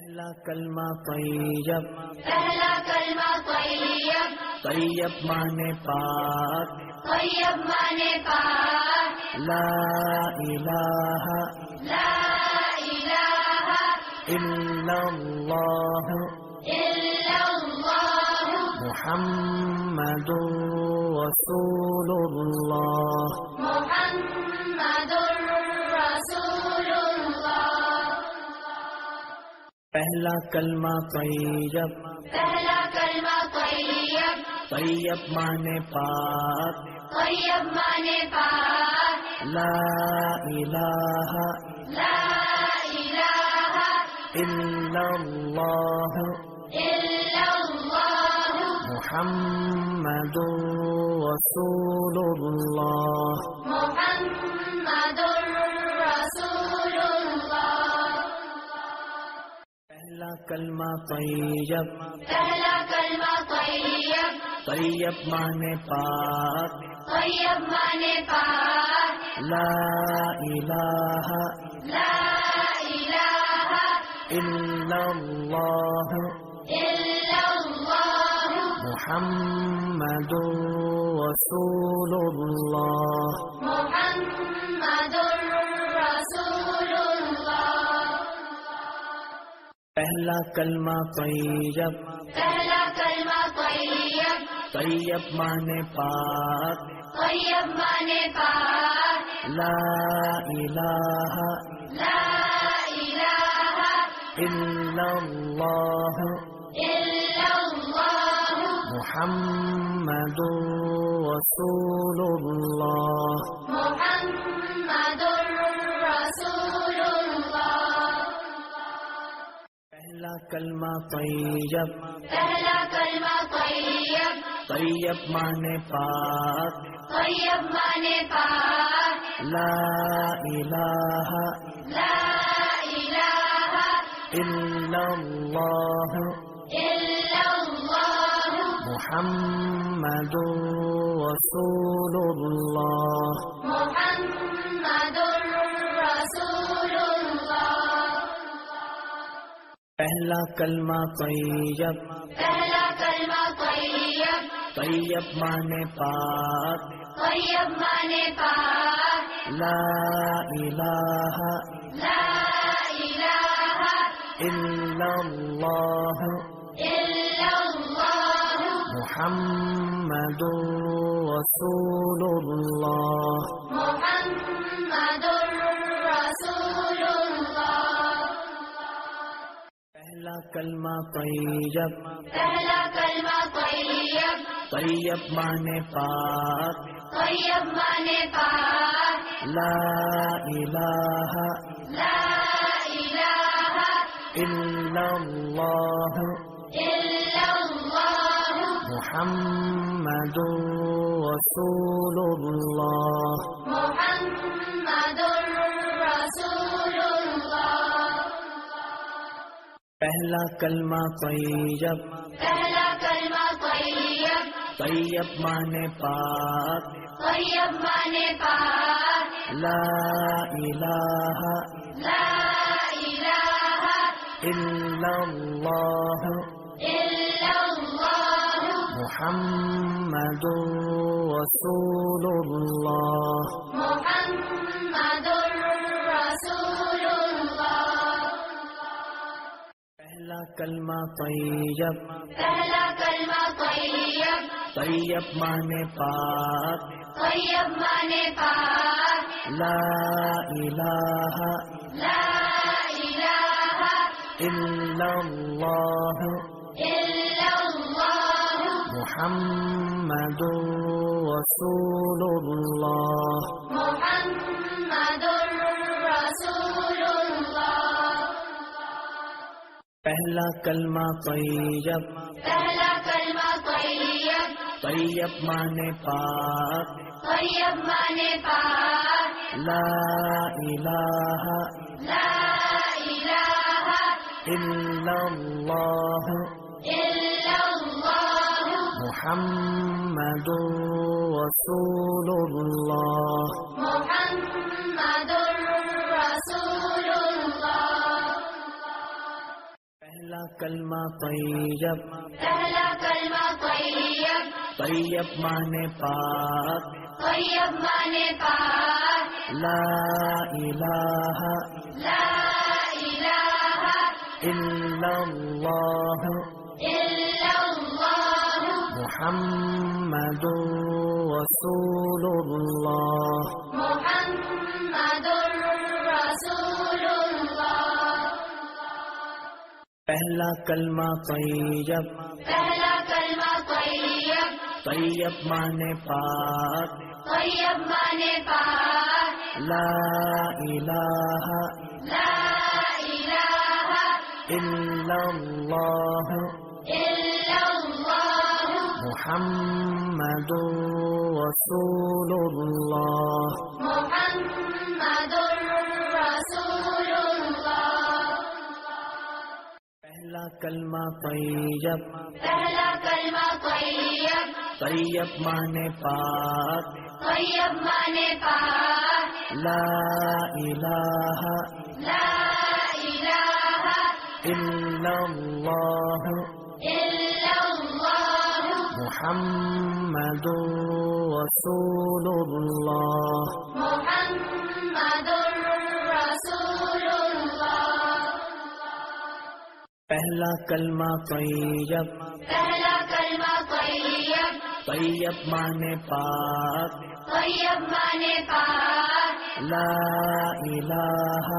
پہلا کلمہ طیب، پہلا کلمہ طیب، طیب مانے پاک، طیب مانے پاک، لا الہ لا الہ الا اللہ الا اللہ محمد رسول اللہ۔ محمد رسول اللہ۔ پہلا کلمہ طیب، پہلا کلمہ طیب، طیب مانے پاک، طیب مانے پاک، لا الہ لا الہ الا اللہ الا اللہ محمد رسول اللہ۔ محمد رسول اللہ۔ پہلا کلمہ طیب، پہلا کلمہ طیب، طیب مانے پاک، طیب مانے پاک، لا الہ لا الہ الا اللہ الا اللہ محمد رسول اللہ۔ محمد رسول اللہ۔ پہلا کلمہ طیب، پہلا کلمہ طیب، طیب مانے پاک، طیب مانے پاک، لا الہ لا الہ الا اللہ الا اللہ محمد رسول اللہ۔ محمد رسول اللہ۔ پہلا کلمہ طیب، پہلا کلمہ طیب، طیب مانے پاک، طیب مانے پاک، لا الہ لا الہ الا اللہ الا اللہ محمد رسول اللہ۔ محمد رسول اللہ۔ پہلا کلمہ طیب، پہلا کلمہ طیب، طیب مانے پاک، طیب مانے پاک، لا الہ لا الہ الا اللہ الا اللہ محمد رسول اللہ۔ محمد رسول اللہ۔ پہلا کلمہ طیب، پہلا کلمہ طیب، طیب مانے پاک، طیب مانے پاک، لا الہ لا الہ الا اللہ الا اللہ محمد رسول اللہ۔ محمد رسول اللہ۔ پہلا کلمہ طیب، پہلا کلمہ طیب، طیب مانے پاک، طیب مانے پاک، لا الہ لا الہ الا اللہ الا اللہ محمد رسول اللہ۔ محمد رسول اللہ۔ پہلا کلمہ طیب، پہلا کلمہ طیب، طیب مانے پاک، طیب مانے پاک، لا الہ لا الہ الا اللہ الا اللہ محمد رسول اللہ۔ محمد رسول اللہ۔ پہلا کلمہ طیب، پہلا کلمہ طیب، طیب مانے پاک، طیب مانے پاک، لا الہ لا الہ الا اللہ الا اللہ محمد رسول اللہ۔ محمد رسول اللہ۔ پہلا کلمہ طیب، پہلا کلمہ طیب، طیب مانے پاک، طیب مانے پاک، لا الہ لا الہ الا اللہ الا اللہ محمد رسول اللہ۔ محمد رسول اللہ۔ پہلا کلمہ طیب، پہلا کلمہ طیب، طیب مانے پاک، طیب مانے پاک، لا الہ لا الہ الا اللہ الا اللہ محمد رسول اللہ۔ محمد رسول اللہ۔ پہلا کلمہ طیب، پہلا کلمہ طیب، طیب مانے پاک، طیب مانے پاک، لا الہ لا الہ الا اللہ الا اللہ محمد رسول اللہ۔ محمد رسول اللہ۔ پہلا کلمہ طیب، پہلا کلمہ طیب، طیب مانے پاک، طیب مانے پاک، لا الہ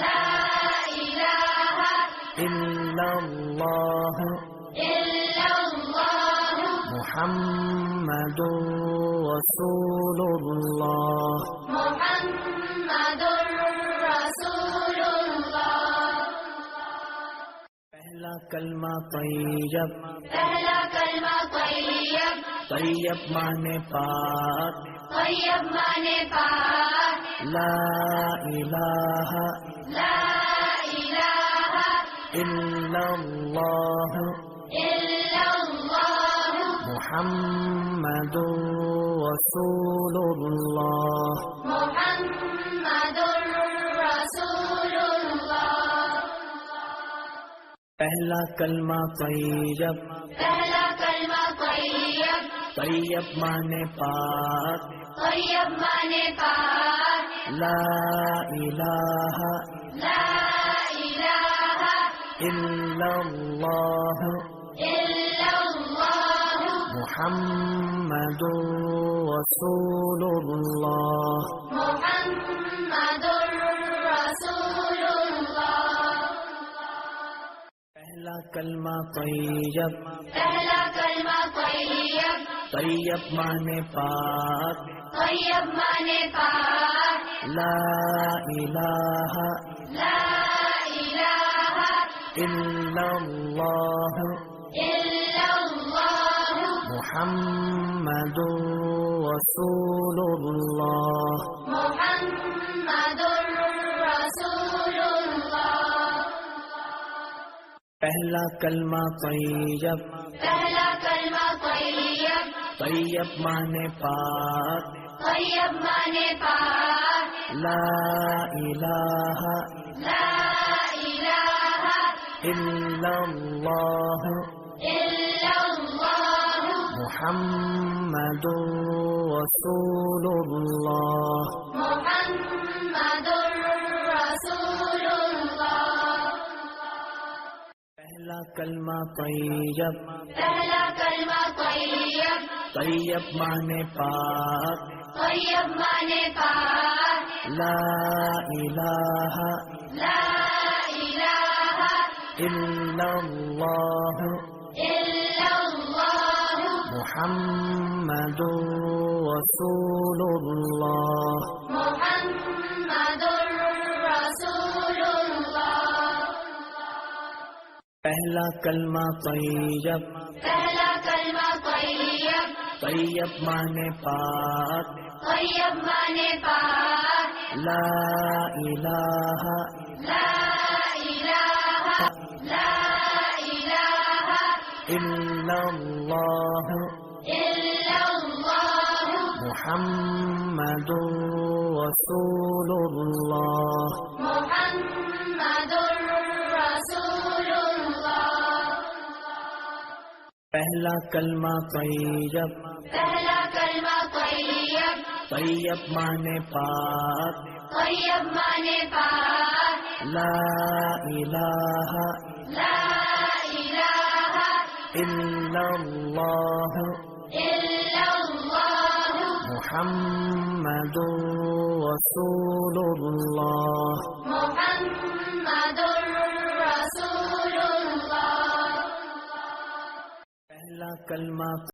لا الہ الا اللہ الا اللہ محمد رسول اللہ۔ محمد رسول اللہ۔ پہلا کلمہ طیب، پہلا کلمہ طیب، طیب مانے پاک، طیب مانے پاک، لا الہ لا الہ الا اللہ الا اللہ محمد رسول اللہ۔ محمد رسول اللہ۔ پہلا کلمہ طیب، پہلا کلمہ طیب، طیب مانے پاک، طیب مانے پاک، لا الہ لا الہ الا اللہ الا اللہ محمد رسول اللہ۔ محمد رسول اللہ۔ پہلا کلمہ طیب، پہلا کلمہ طیب، طیب مانے پاک، طیب مانے پاک، لا الہ لا الہ الا اللہ الا اللہ محمد رسول اللہ۔ محمد رسول اللہ۔ پہلا کلمہ طیب، پہلا کلمہ طیب، طیب مانے پاک، طیب مانے پاک، لا الہ لا الہ الا اللہ الا اللہ محمد رسول اللہ۔ محمد رسول اللہ۔ پہلا کلمہ طیب، پہلا کلمہ طیب، طیب مانے پاک، طیب مانے پاک، لا الہ لا الہ الا اللہ الا اللہ محمد رسول اللہ۔ محمد رسول اللہ۔ پہلا کلمہ طیب، پہلا کلمہ طیب، طیب مانے پاک، طیب مانے پاک، لا الہ لا الہ لا الہ الا اللہ الا اللہ محمد رسول اللہ۔ محمد رسول اللہ۔ پہلا کلمہ طیب، پہلا کلمہ طیب، طیب مانے پاک، طیب مانے پاک، لا الہ لا الہ الا اللہ الا اللہ محمد رسول اللہ. محمد رسول اللہ. پہلا کلمہ